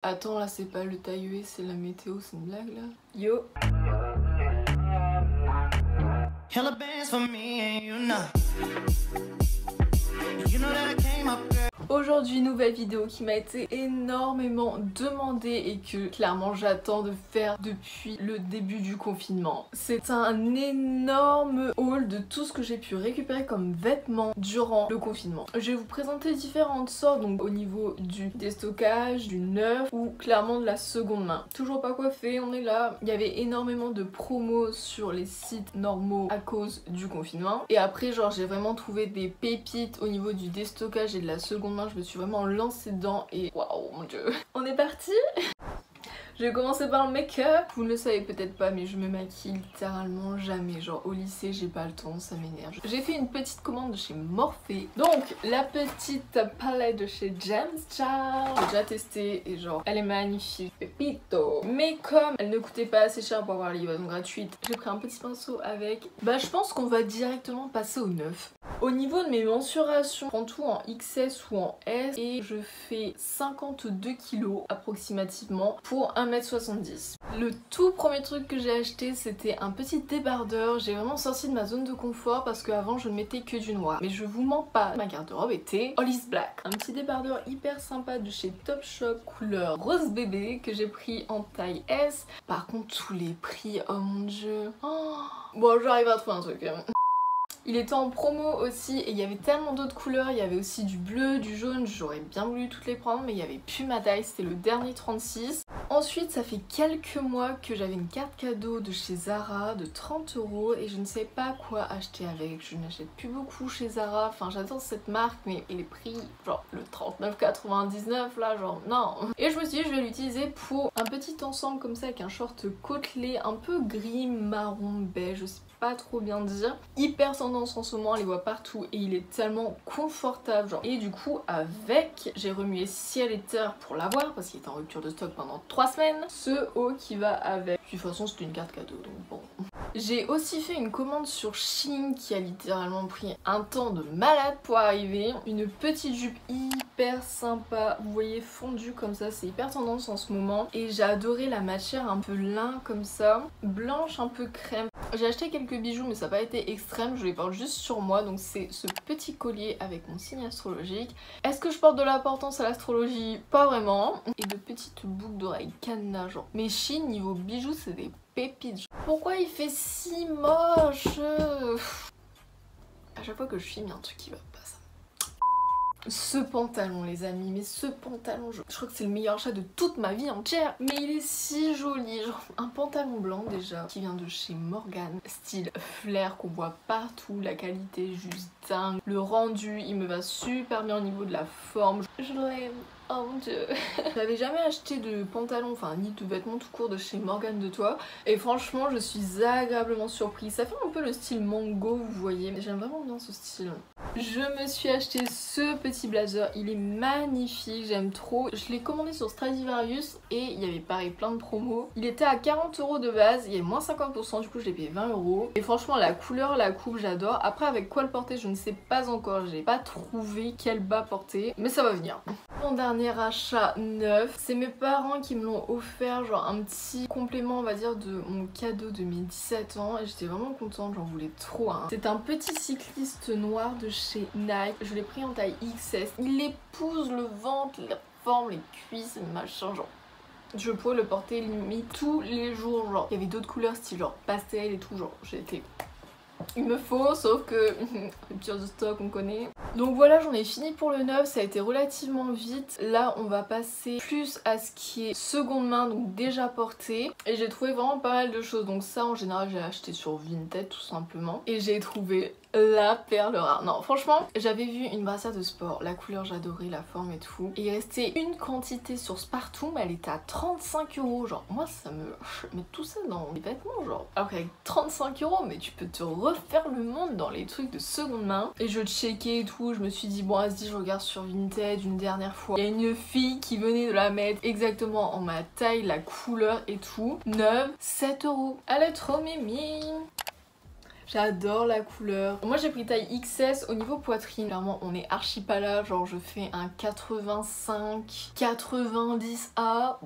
Attends, là c'est pas le taille, c'est la météo, c'est une blague là. Yo. Aujourd'hui, nouvelle vidéo qui m'a été énormément demandée et que clairement j'attends de faire depuis le début du confinement. C'est un énorme haul de tout ce que j'ai pu récupérer comme vêtements durant le confinement. Je vais vous présenter différentes sortes, donc au niveau du déstockage, du neuf ou clairement de la seconde main. Toujours pas coiffé, on est là. Il y avait énormément de promos sur les sites normaux à cause du confinement. Et après, genre, j'ai vraiment trouvé des pépites au niveau du déstockage et de la seconde main. Je me suis vraiment lancée dedans et waouh mon dieu. On est parti. Je vais commencer par le make-up. Vous ne le savez peut-être pas, mais je me maquille littéralement jamais. Genre au lycée, j'ai pas le temps, ça m'énerve. J'ai fait une petite commande de chez Morphe. Donc la petite palette de chez James Charles. J'ai déjà testé et genre elle est magnifique, pépito. Mais comme elle ne coûtait pas assez cher pour avoir la livraison gratuite, j'ai pris un petit pinceau avec. Bah je pense qu'on va directement passer au neuf. Au niveau de mes mensurations, je prends tout en XS ou en S et je fais 52 kg approximativement pour 1m70. Le tout premier truc que j'ai acheté, c'était un petit débardeur. J'ai vraiment sorti de ma zone de confort parce qu'avant je ne mettais que du noir. Mais je vous mens pas, ma garde-robe était all is black. Un petit débardeur hyper sympa de chez Topshop couleur rose bébé que j'ai pris en taille S. Par contre tous les prix, oh mon dieu. Oh. Bon, j'arrive à trouver un truc. Il était en promo aussi et il y avait tellement d'autres couleurs, il y avait aussi du bleu, du jaune, j'aurais bien voulu toutes les prendre mais il y avait plus ma taille, c'était le dernier 36. Ensuite ça fait quelques mois que j'avais une carte cadeau de chez Zara de 30 € et je ne sais pas quoi acheter avec, je n'achète plus beaucoup chez Zara, enfin j'adore cette marque mais les prix genre le 39,99 là genre non. Et je me suis dit je vais l'utiliser pour un petit ensemble comme ça avec un short côtelé un peu gris, marron, beige, je sais pas trop bien dire. Hyper tendance en ce moment, on les voit partout et il est tellement confortable genre. Et du coup avec, j'ai remué ciel et terre pour l'avoir parce qu'il était en rupture de stock pendant 3 semaines. Ce haut qui va avec. De toute façon c'était une carte cadeau donc bon. J'ai aussi fait une commande sur Shein qui a littéralement pris un temps de malade pour arriver. Une petite jupe hyper sympa, vous voyez fondue comme ça, c'est hyper tendance en ce moment. Et j'ai adoré la matière un peu lin comme ça, blanche un peu crème. J'ai acheté quelques bijoux mais ça n'a pas été extrême, je les porte juste sur moi. Donc c'est ce petit collier avec mon signe astrologique. Est-ce que je porte de l'importance à l'astrologie? Pas vraiment. Et de petites boucles d'oreilles cadenas genre. Mais Shein niveau bijoux c'est des pépites. Pourquoi il fait si moche? À chaque fois que je filme, il y a un truc qui va pas ça. Ce pantalon les amis, mais ce pantalon, je crois que c'est le meilleur achat de toute ma vie entière. Mais il est si joli, genre un pantalon blanc déjà, qui vient de chez Morgan, style flair qu'on voit partout, la qualité juste dingue. Le rendu, il me va super bien au niveau de la forme, je l'aime. Oh mon dieu. J'avais jamais acheté de pantalon, enfin ni de vêtements tout court de chez Morgan de Toi. Et franchement je suis agréablement surprise. Ça fait un peu le style mango vous voyez. J'aime vraiment bien ce style. Je me suis acheté ce petit blazer, il est magnifique, j'aime trop. Je l'ai commandé sur Stradivarius et il y avait pareil plein de promos. Il était à 40 € de base, il y a moins 50%, du coup je l'ai payé 20 €. Et franchement la couleur, la coupe j'adore. Après avec quoi le porter je ne sais pas encore, j'ai pas trouvé quel bas porter. Mais ça va venir. Mon dernier achat neuf, c'est mes parents qui me l'ont offert, genre un petit complément on va dire de mon cadeau de mes 17 ans et j'étais vraiment contente, j'en voulais trop hein. C'est un petit cycliste noir de chez Nike, je l'ai pris en taille XS, il épouse le ventre, la forme, les cuisses, machin genre. Je pourrais le porter limite tous les jours genre. Il y avait d'autres couleurs style genre pastel et tout genre, j'ai été... Il me faut, sauf que rupture de stock on connaît. Donc voilà, j'en ai fini pour le neuf, ça a été relativement vite. Là on va passer plus à ce qui est seconde main, donc déjà porté. Et j'ai trouvé vraiment pas mal de choses, donc ça en général j'ai acheté sur Vinted tout simplement. Et j'ai trouvé la perle rare. Non franchement j'avais vu une brassière de sport, la couleur j'adorais, la forme et tout. Et il restait une quantité sur Spartum, elle était à 35 €. Genre moi ça me... Mais tout ça dans les vêtements genre. Alors qu'avec 35 € mais tu peux te refaire le monde dans les trucs de seconde main. Et je checkais et tout, je me suis dit bon vas-y je regarde sur Vinted une dernière fois. Il y a une fille qui venait de la mettre exactement en ma taille, la couleur et tout. Neuve, 7 €. Elle est trop mimi. J'adore la couleur. Moi j'ai pris taille XS. Au niveau poitrine, clairement on est archi pas là, genre je fais un 85, 90A.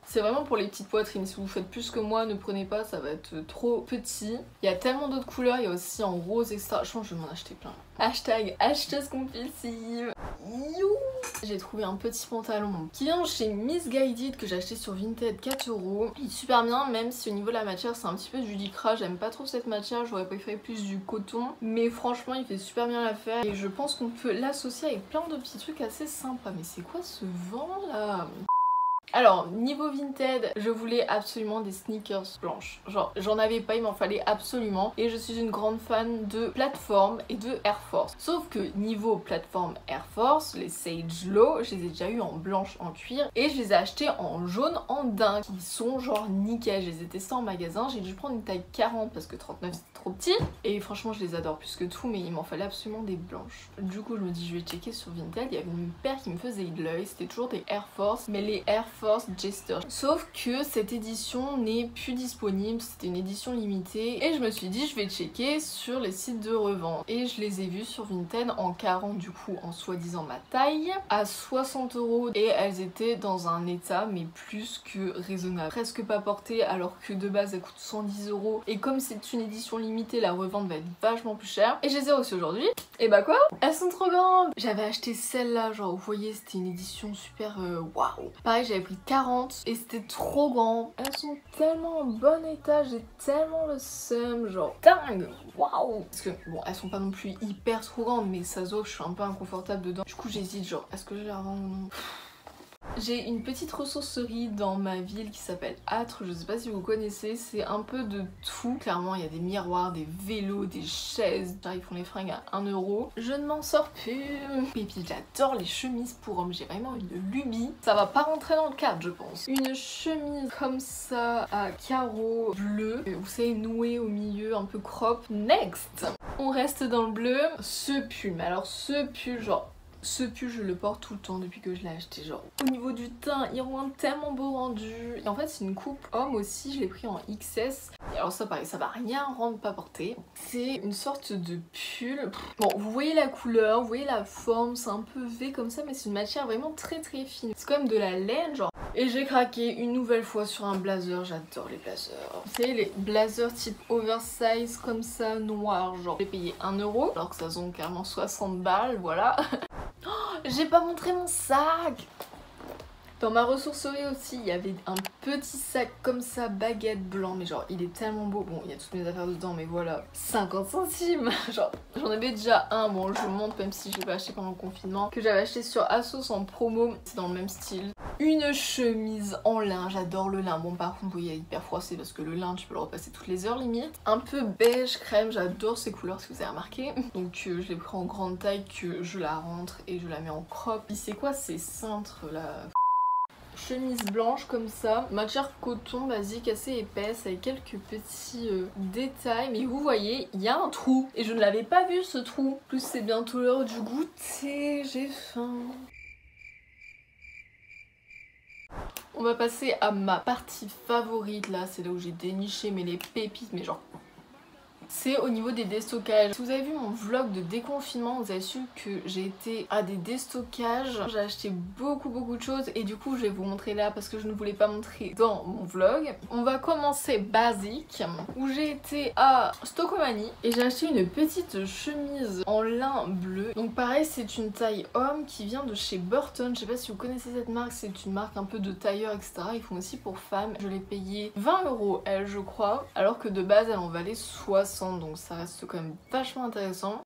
C'est vraiment pour les petites poitrines. Si vous faites plus que moi, ne prenez pas, ça va être trop petit. Il y a tellement d'autres couleurs, il y a aussi en rose, etc. Je pense que je vais m'en acheter plein. Hashtag acheteuse compulsive. You. J'ai trouvé un petit pantalon qui vient chez Missguided que j'ai acheté sur Vinted 4 €. Il est super bien, même si au niveau de la matière c'est un petit peu du lycra. J'aime pas trop cette matière, j'aurais préféré plus du coton. Mais franchement il fait super bien l'affaire et je pense qu'on peut l'associer avec plein de petits trucs assez sympas. Mais c'est quoi ce vent là? Alors, niveau Vinted, je voulais absolument des sneakers blanches. Genre, j'en avais pas, il m'en fallait absolument. Et je suis une grande fan de plateforme et de Air Force. Sauf que niveau plateforme Air Force, les Sage Low, je les ai déjà eu en blanche en cuir. Et je les ai achetés en jaune en daim. Ils sont genre nickel. Je les ai testés en magasin. J'ai dû prendre une taille 40 parce que 39 c'était trop petit. Et franchement, je les adore plus que tout. Mais il m'en fallait absolument des blanches. Du coup, je me dis, je vais checker sur Vinted. Il y avait une paire qui me faisait de l'œil. C'était toujours des Air Force. Mais les Air Force Jester. Sauf que cette édition n'est plus disponible, c'était une édition limitée et je me suis dit je vais checker sur les sites de revente et je les ai vues sur Vinted en 40 du coup en soi-disant ma taille à 60 € et elles étaient dans un état mais plus que raisonnable. Presque pas portées alors que de base elles coûtent 110 € et comme c'est une édition limitée la revente va être vachement plus chère et je les ai reçues aujourd'hui. Et bah quoi, elles sont trop grandes. J'avais acheté celle-là, genre vous voyez c'était une édition super waouh. Pareil j'avais pris 40 et c'était trop grand. Elles sont tellement en bon état, j'ai tellement le seum, genre dingue, waouh. Parce que bon elles sont pas non plus hyper trop grandes mais ça se voit que je suis un peu inconfortable dedans. Du coup j'hésite genre est-ce que je les revends ou non. J'ai une petite ressourcerie dans ma ville qui s'appelle Âtre, je sais pas si vous connaissez, c'est un peu de tout. Clairement il y a des miroirs, des vélos, des chaises, ils font les fringues à 1 €. Je ne m'en sors plus. Et puis j'adore les chemises pour hommes, j'ai vraiment une lubie. Ça va pas rentrer dans le cadre je pense. Une chemise comme ça à carreaux bleus, vous savez nouée au milieu, un peu crop. Next. On reste dans le bleu. Ce pull, mais alors ce pull genre... Ce pull je le porte tout le temps depuis que je l'ai acheté, genre au niveau du teint il rend tellement beau rendu et en fait c'est une coupe homme aussi, je l'ai pris en XS et alors ça pareil ça va rien rendre pas porté. C'est une sorte de pull, bon vous voyez la couleur, vous voyez la forme, c'est un peu V comme ça mais c'est une matière vraiment très très fine, c'est comme de la laine genre. Et j'ai craqué une nouvelle fois sur un blazer, j'adore les blazers. Vous savez les blazers type oversize comme ça, noir, genre j'ai payé 1 € alors que ça vaut carrément 60 balles, voilà. J'ai pas montré mon sac. Dans ma ressourcerie aussi, il y avait un petit sac comme ça, baguette blanc, mais genre il est tellement beau. Bon, il y a toutes mes affaires dedans, mais voilà, 50 centimes. Genre, j'en avais déjà un, bon je vous montre même si je l'ai pas acheté pendant le confinement, que j'avais acheté sur Asos en promo, c'est dans le même style. Une chemise en lin, j'adore le lin. Bon par contre, vous voyez, elle est hyper froissée parce que le lin, tu peux le repasser toutes les heures limite. Un peu beige crème, j'adore ces couleurs si vous avez remarqué. Donc je l'ai pris en grande taille, que je la rentre et je la mets en crop. Puis c'est quoi ces cintres là? Chemise blanche comme ça, matière coton basique assez épaisse avec quelques petits détails, mais vous voyez il y a un trou et je ne l'avais pas vu ce trou. En plus c'est bientôt l'heure du goûter, j'ai faim. On va passer à ma partie favorite là, c'est là où j'ai déniché mais les pépites, mais genre... C'est au niveau des déstockages. Si vous avez vu mon vlog de déconfinement, vous avez su que j'ai été à des déstockages. J'ai acheté beaucoup de choses et du coup je vais vous montrer là parce que je ne voulais pas montrer dans mon vlog. On va commencer basique où j'ai été à Stockomanie et j'ai acheté une petite chemise en lin bleu. Donc pareil c'est une taille homme qui vient de chez Burton. Je sais pas si vous connaissez cette marque, c'est une marque un peu de tailleur etc. Ils font aussi pour femmes. Je l'ai payé 20 € elle je crois alors que de base elle en valait 60. Donc ça reste quand même vachement intéressant.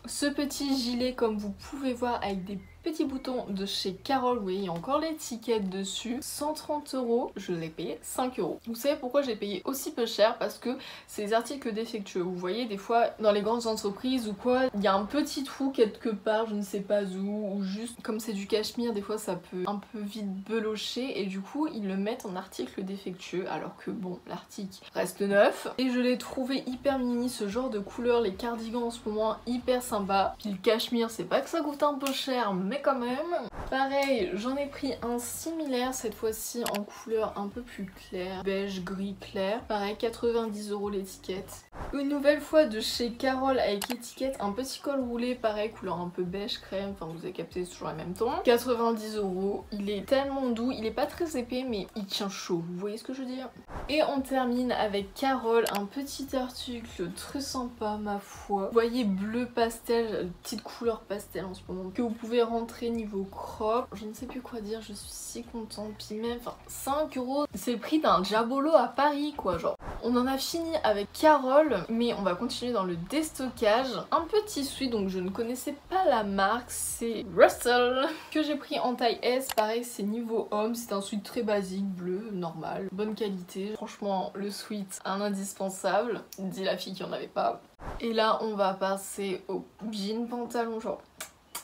Ce petit gilet comme vous pouvez voir avec des petits boutons de chez Carol, oui il y a encore l'étiquette dessus, 130 €, je l'ai payé 5 €. Vous savez pourquoi j'ai payé aussi peu cher? Parce que c'est des articles défectueux. Vous voyez des fois dans les grandes entreprises ou quoi, il y a un petit trou quelque part, je ne sais pas où, ou juste comme c'est du cachemire, des fois ça peut un peu vite belocher et du coup ils le mettent en article défectueux alors que bon l'article reste neuf. Et je l'ai trouvé hyper mini, ce genre de couleur, les cardigans en ce moment hyper sympa. Puis le cachemire c'est pas que ça coûte un peu cher mais mais quand même. Pareil, j'en ai pris un similaire, cette fois-ci en couleur un peu plus claire, beige gris clair. Pareil, 90 € l'étiquette. Une nouvelle fois de chez Carol avec étiquette, un petit col roulé, pareil, couleur un peu beige crème, enfin vous avez capté, c'est toujours le même ton. 90 €, il est tellement doux, il est pas très épais mais il tient chaud, vous voyez ce que je veux dire? Et on termine avec Carol, un petit article très sympa ma foi. Vous voyez, bleu pastel, petite couleur pastel en ce moment, que vous pouvez rentrer niveau crop. Je ne sais plus quoi dire, je suis si contente. Puis même, enfin 5 €, c'est le prix d'un Diabolo à Paris quoi, genre. On en a fini avec Carol, mais on va continuer dans le déstockage. Un petit sweat, donc je ne connaissais pas la marque, c'est Russell, que j'ai pris en taille S. Pareil, c'est niveau homme, c'est un sweat très basique, bleu, normal, bonne qualité. Franchement, le sweat, un indispensable, dit la fille qui en avait pas. Et là, on va passer au jean pantalon, genre.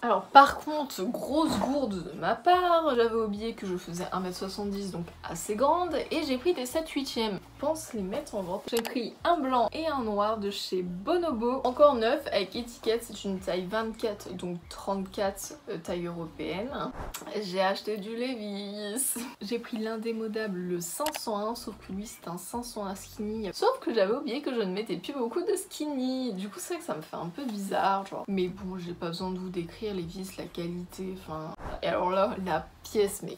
Alors par contre, grosse gourde de ma part, j'avais oublié que je faisais 1m70 donc assez grande et j'ai pris des 7/8e. Je pense les mettre en vente. J'ai pris un blanc et un noir de chez Bonobo, encore neuf avec étiquette, c'est une taille 24 donc 34 taille européenne. J'ai acheté du Levi's. J'ai pris l'indémodable le 501 sauf que lui c'est un 501 skinny. Sauf que j'avais oublié que je ne mettais plus beaucoup de skinny. Du coup c'est vrai que ça me fait un peu bizarre genre. Mais bon, j'ai pas besoin de vous décrire les vis, la qualité, enfin... Et alors là, la pièce, mais...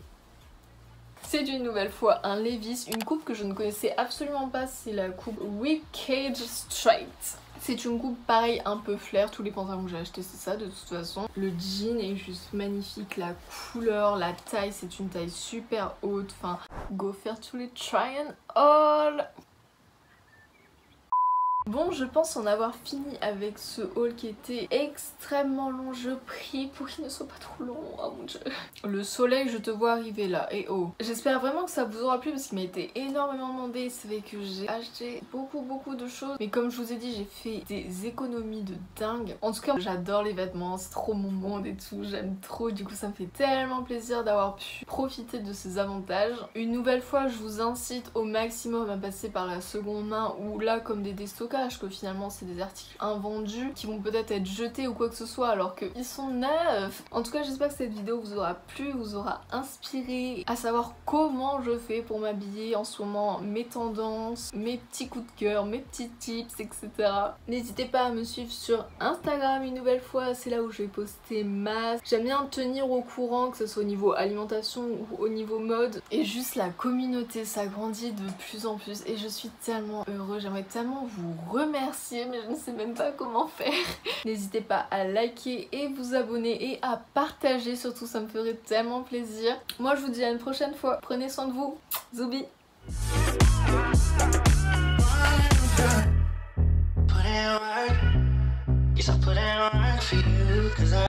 C'est une nouvelle fois un Levi's, une coupe que je ne connaissais absolument pas, c'est la coupe Wicked Straight. C'est une coupe pareil un peu flair, tous les pantalons que j'ai achetés c'est ça de toute façon. Le jean est juste magnifique, la couleur, la taille, c'est une taille super haute, enfin... Go faire tous les try and all. Bon, je pense en avoir fini avec ce haul qui était extrêmement long. Je prie pour qu'il ne soit pas trop long. Oh mon dieu. Le soleil, je te vois arriver là. Et oh. J'espère vraiment que ça vous aura plu parce qu'il m'a été énormément demandé. C'est vrai que j'ai acheté beaucoup de choses. Mais comme je vous ai dit, j'ai fait des économies de dingue. En tout cas, j'adore les vêtements. C'est trop mon monde et tout. J'aime trop. Du coup, ça me fait tellement plaisir d'avoir pu profiter de ces avantages. Une nouvelle fois, je vous incite au maximum à passer par la seconde main ou là, comme des déstockage, que finalement c'est des articles invendus qui vont peut-être être jetés ou quoi que ce soit alors qu'ils sont neufs. En tout cas j'espère que cette vidéo vous aura plu, vous aura inspiré à savoir comment je fais pour m'habiller en ce moment, mes tendances, mes petits coups de cœur, mes petits tips, etc. N'hésitez pas à me suivre sur Instagram une nouvelle fois, c'est là où je vais poster masse. J'aime bien tenir au courant que ce soit au niveau alimentation ou au niveau mode et juste la communauté s'agrandit de plus en plus et je suis tellement heureuse, j'aimerais tellement vous remercier mais je ne sais même pas comment faire. N'hésitez pas à liker et vous abonner et à partager surtout, ça me ferait tellement plaisir. Moi je vous dis à une prochaine fois, prenez soin de vous, Zoubi.